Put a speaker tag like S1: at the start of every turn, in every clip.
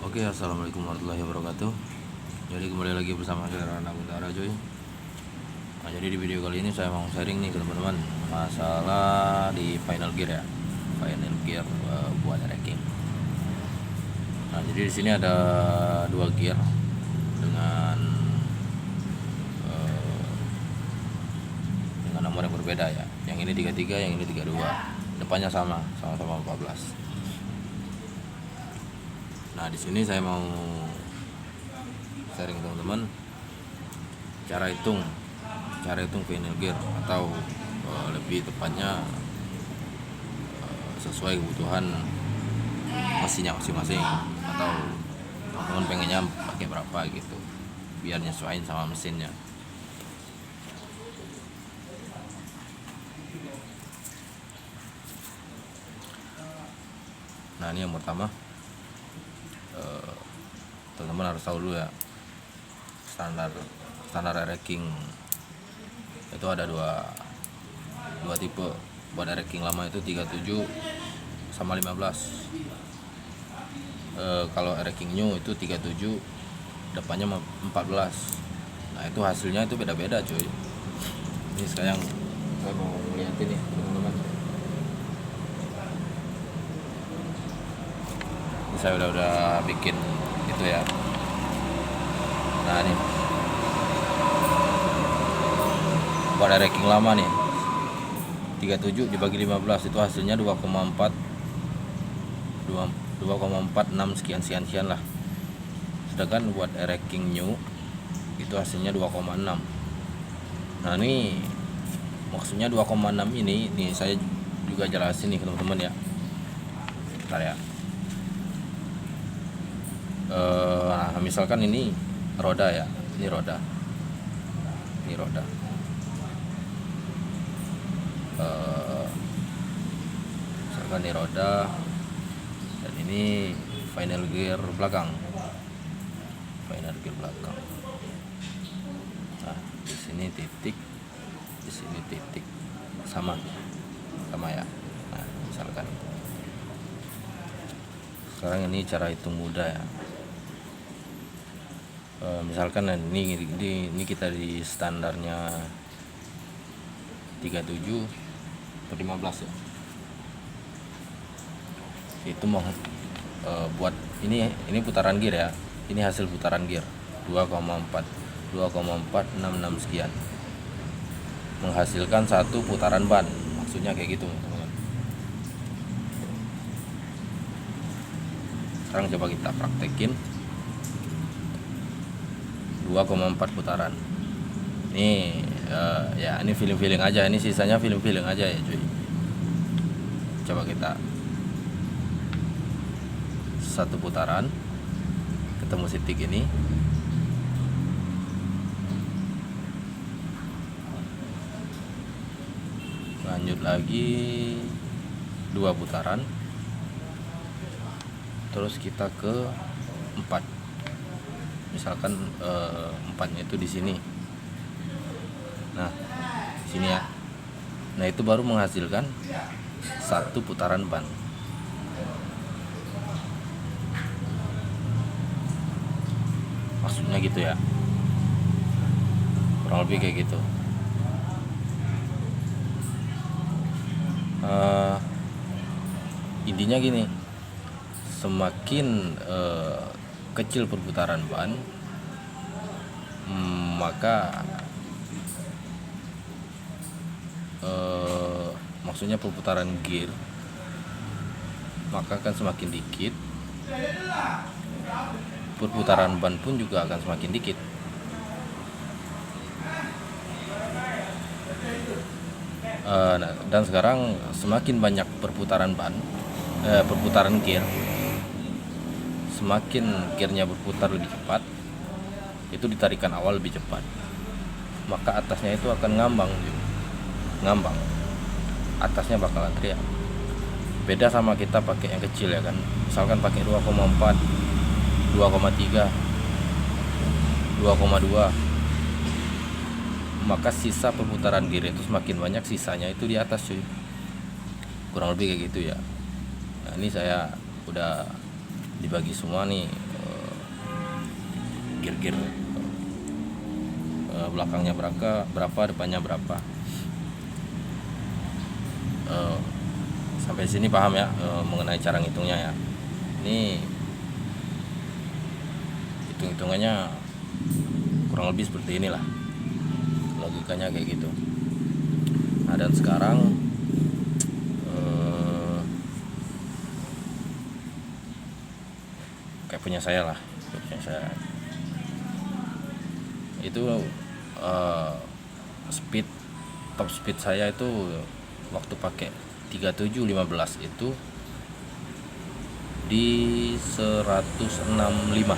S1: Oke, assalamualaikum warahmatullahi wabarakatuh. Jadi kembali lagi bersama saya Rana Guntara, cuy. Nah, jadi di video kali ini saya mau sharing nih ke teman-teman masalah di Final Gear ya, Final Gear buat ranking. Nah, jadi di sini ada dua gear dengan nomor yang berbeda ya. Yang ini 33, yang ini 32. Depannya sama-sama 14. Nah, di sini saya mau sharing teman-teman cara hitung final gear, atau lebih tepatnya sesuai kebutuhan mesinnya masing-masing, atau teman-teman pengennya pakai berapa gitu biar nyesuaiin sama mesinnya. Nah, ini yang pertama, teman-teman harus tahu dulu ya, standar ranking itu ada dua tipe. Buat ranking lama itu 37 sama 15. Kalau ranking new itu 37 depannya 14. Nah, itu hasilnya itu beda-beda, cuy. Ini sekarang saya mau lihat ini teman-teman. Ini saya udah bikin itu ya. Nah, ini buat ranking lama nih 37 dibagi 15 itu hasilnya 2,46 sekian lah. Sedangkan buat ranking new itu hasilnya 2,6. Nah, ini maksudnya 2,6 ini nih saya juga jelasin nih ke teman-teman ya. Bentar ya. Nah, misalkan ini roda ya, ini roda. Misalkan ini roda, dan ini final gear belakang. Nah, di sini titik, di sini titik, sama ya. Nah, misalkan sekarang ini cara hitung mudah ya. Misalkan ini kita di standarnya 37 per 15 ya. Itu mau buat ini putaran gear ya. Ini hasil putaran gear 2,466 sekian. Menghasilkan satu putaran ban. Maksudnya kayak gitu, teman-teman. Sekarang coba kita praktekin 2,4 putaran. Ini ya ini feeling aja, ini sisanya feeling aja ya, cuy. Coba kita satu putaran ketemu titik ini, lanjut lagi 2 putaran, terus kita ke 4. Misalkan 4-nya itu di sini. Nah, di sini ya. Nah, itu baru menghasilkan satu putaran ban. Maksudnya gitu ya. Kurang lebih kayak gitu. Intinya gini, semakin kecil perputaran ban, maka maksudnya perputaran gear maka akan semakin dikit, perputaran ban pun juga akan semakin dikit. Dan sekarang semakin banyak perputaran gear, semakin gearnya berputar lebih cepat, itu ditarikan awal lebih cepat, maka atasnya itu akan ngambang, atasnya bakalan teriak. Beda sama kita pakai yang kecil ya kan, misalkan pakai 2,4, 2,3, 2,2, maka sisa perputaran gear itu semakin banyak, sisanya itu di atas, cuy. Kurang lebih kayak gitu ya. Nah, ini saya udah dibagi semua nih gear belakangnya berapa, depannya berapa. Sampai sini paham ya mengenai cara ngitungnya ya. Ini hitung-hitungannya kurang lebih seperti inilah, logikanya kayak gitu. Nah, dan sekarang kayak punya saya itu top speed saya itu waktu pakai 3715 itu di 165.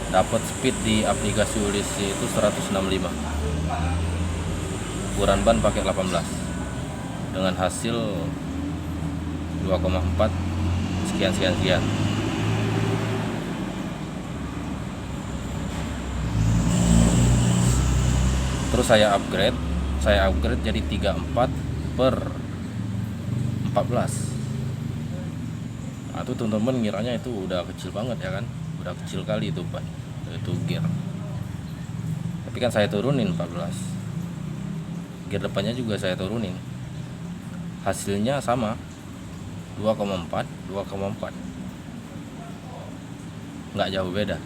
S1: Dapat speed di aplikasi Ulysses itu 165. Ukuran ban pakai 18 dengan hasil 2,4 sekian. Terus saya upgrade jadi 34/14. Nah, itu teman-teman ngiranya itu udah kecil banget ya kan, udah kecil kali itu ban, itu gear. Tapi kan saya turunin 14. Gear depannya juga saya turunin. Hasilnya sama 2,4. Nggak jauh beda.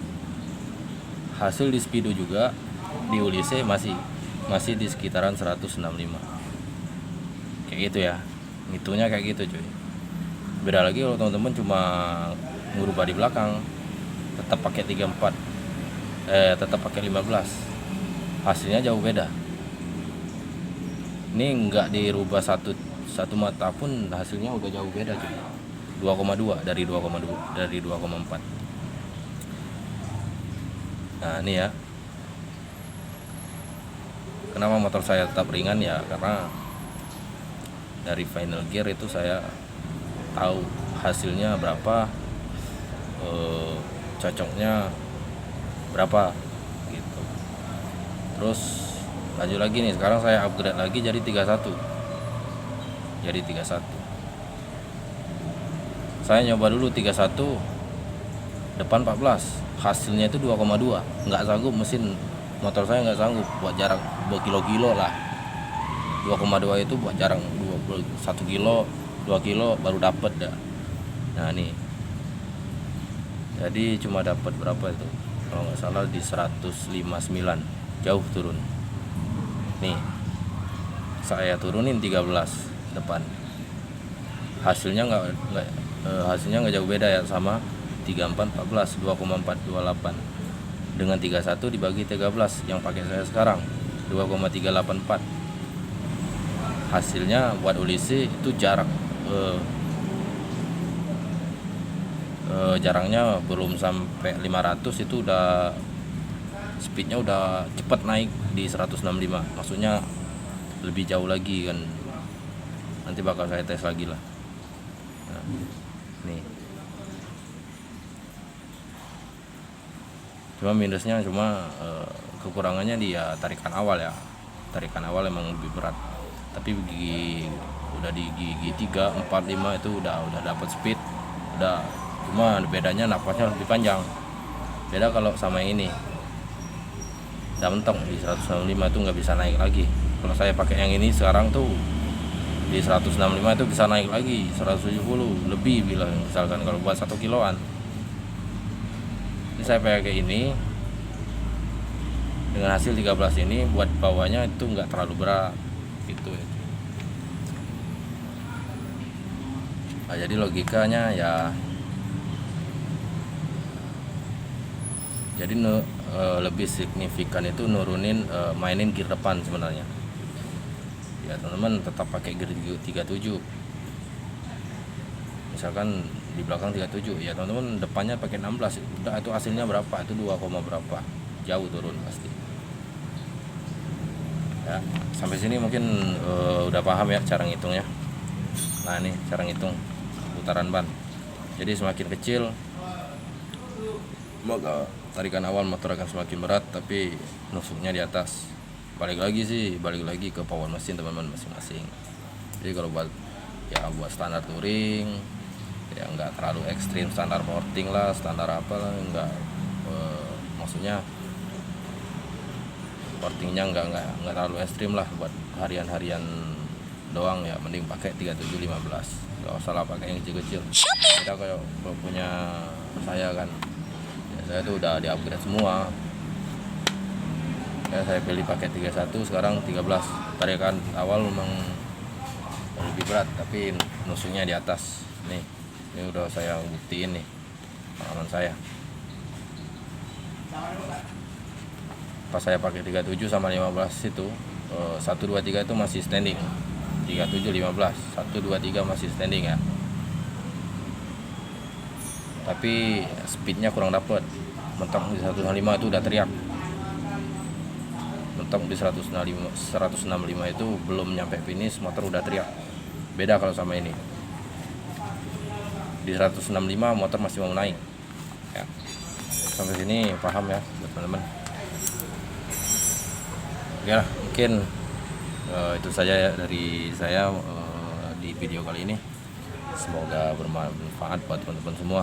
S1: Hasil di Speedo juga di Ulysses masih di sekitaran 165. Kayak gitu ya, ngitungnya kayak gitu cuy. Beda lagi kalau teman-teman cuma ngubah di belakang, tetap pakai 34, tetap pakai 15, hasilnya jauh beda. Ini nggak dirubah satu mata pun hasilnya udah jauh beda cuy. 2,2 dari 2,4. Nah ini ya, kenapa motor saya tetap ringan ya, karena dari final gear itu saya tahu hasilnya berapa, cocoknya berapa gitu. Terus lanjut lagi nih, sekarang saya upgrade lagi jadi 31. Saya nyoba dulu 31 depan 14, hasilnya itu 2,2. nggak sanggup, mesin motor saya nggak sanggup buat jarak 2 kilo lah. 2,2 itu buat jarak 1 kilo 2 kilo baru dapat dah. Nah nih, jadi cuma dapat berapa itu, kalau nggak salah di 159, jauh turun. Nih saya turunin 13 depan, hasilnya nggak jauh beda ya, sama 34/14, 2,428 dengan 31 dibagi 13 yang pakai saya sekarang 2,384. Hasilnya buat Ulysses itu jaraknya belum sampai 500 itu udah speednya udah cepet naik di 165. Maksudnya lebih jauh lagi kan, nanti bakal saya tes lagi lah. Nah, nih cuma minusnya kekurangannya dia tarikan awal emang lebih berat. Tapi udah di gigi 3, 4, 5 itu udah dapat speed, udah. Cuma bedanya napasnya lebih panjang. Beda kalau sama yang ini, udah mentok di 165 itu nggak bisa naik lagi. Kalau saya pakai yang ini sekarang tuh di 165 itu bisa naik lagi 170 lebih, bilang misalkan kalau buat 1 kiloan. Ini saya pakai ini dengan hasil 13 ini, buat bawahnya itu nggak terlalu berat gitu ya. Nah, jadi logikanya ya, jadi lebih signifikan itu nurunin, mainin gear depan sebenarnya ya teman-teman. Tetap pakai gear 37, misalkan di belakang 37 ya teman-teman, depannya pakai 16, udah itu hasilnya berapa, itu 2, berapa, jauh turun pasti ya. Sampai sini mungkin udah paham ya cara ngitungnya. Nah ini cara ngitung putaran ban. Jadi semakin kecil maka tarikan awal motor akan semakin berat, tapi nusuknya di atas. Balik lagi ke power mesin teman-teman masing-masing. Jadi kalau buat standar touring ya nggak terlalu ekstrim standar porting lah, standar apa lah, nggak maksudnya portingnya nggak terlalu ekstrim lah buat harian doang ya, mending pakai 3715, nggak usah lah pakai yang kecil-kecil. Kita kayak punya saya kan ya, saya tuh udah di upgrade semua ya, saya pilih pakai 31, sekarang 13. Tarikan awal memang lebih berat tapi nusuknya di atas nih, ini udah saya buktiin nih pengalaman saya. Pas saya pakai 37 sama 15 itu 1 2 3 itu masih standing, 37 15 1 2 3 masih standing ya, tapi speednya kurang dapet. Mentok di 165 itu udah teriak, mentok di 165 itu belum nyampe finish motor udah teriak. Beda kalau sama ini, di 165 motor masih mau naik ya. Sampai sini paham ya teman-teman. Ya mungkin itu saja ya dari saya di video kali ini. Semoga bermanfaat buat teman-teman semua.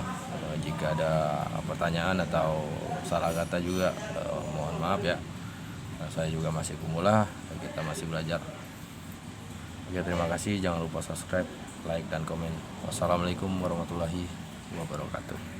S1: Jika ada pertanyaan atau salah kata juga mohon maaf ya. Saya juga masih pemula, kita masih belajar. Oke, terima kasih. Jangan lupa subscribe, like, dan komen. Wassalamualaikum warahmatullahi wabarakatuh.